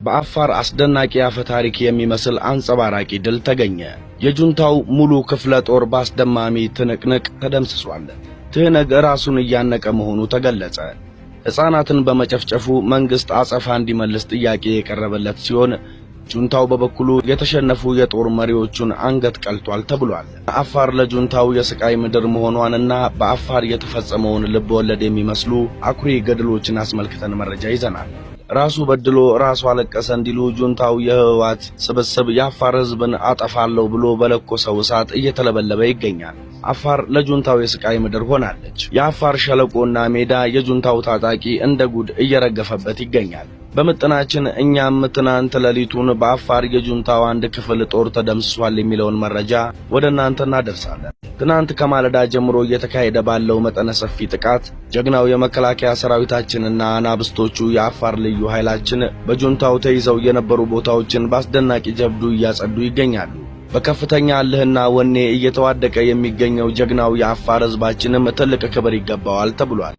በአፋር አስደናቂ አፈ ታሪክ የሚመስል አንጸባራቂ ድል ተገኘ። የጁንታው ሙሉ ክፍለ ጦር በአስደማሚ ትንቅንቅ ተደምስሷል። ትህነግ ራሱን እያነቀ መሆኑ ተገለጸ። ሕፃናትን በመጨፍጨፉ መንግስት አጸፋ እንዲመልስ ጥያቄ የቀረበለት ሲሆን ጁንታው በበኩሉ የተሸነፉ የጦር መሪዎቹን አንገት ቀልቷል ተብሏል። አፋር ለጁንታው የስቃይ ምድር መሆኗንና በአፋር የተፈጸመውን ልብ ወለድ የሚመስሉ አኩሪ ገድሎችን አስመልክተን መረጃ ይዘናል። ራሱ በድሎ ራሱ አለቀሰ እንዲሉ ጁንታው የህወሓት ስብስብ የአፋር ህዝብን አጠፋለሁ ብሎ በለኮሰው እሳት እየተለበለበ ይገኛል። አፋር ለጁንታው የስቃይ ምድር ሆናለች። የአፋር ሸለቆና ሜዳ የጁንታው ታጣቂ እንደ ጉድ እየረገፈበት ይገኛል። በመጠናችን እኛም ትናንት ሌሊቱን በአፋር የጁንታው አንድ ክፍል ጦር ተደምስሷል የሚለውን መረጃ ወደ እናንተ እናደርሳለን። ትናንት ከማለዳ ጀምሮ እየተካሄደ ባለው መጠነ ሰፊ ጥቃት ጀግናው የመከላከያ ሰራዊታችንና አናብስቶቹ የአፋር ልዩ ኃይላችን በጁንታው ተይዘው የነበሩ ቦታዎችን በአስደናቂ ጀብዱ እያጸዱ ይገኛሉ። በከፍተኛ እልህና ወኔ እየተዋደቀ የሚገኘው ጀግናው የአፋር ህዝባችንም ትልቅ ክብር ይገባዋል ተብሏል።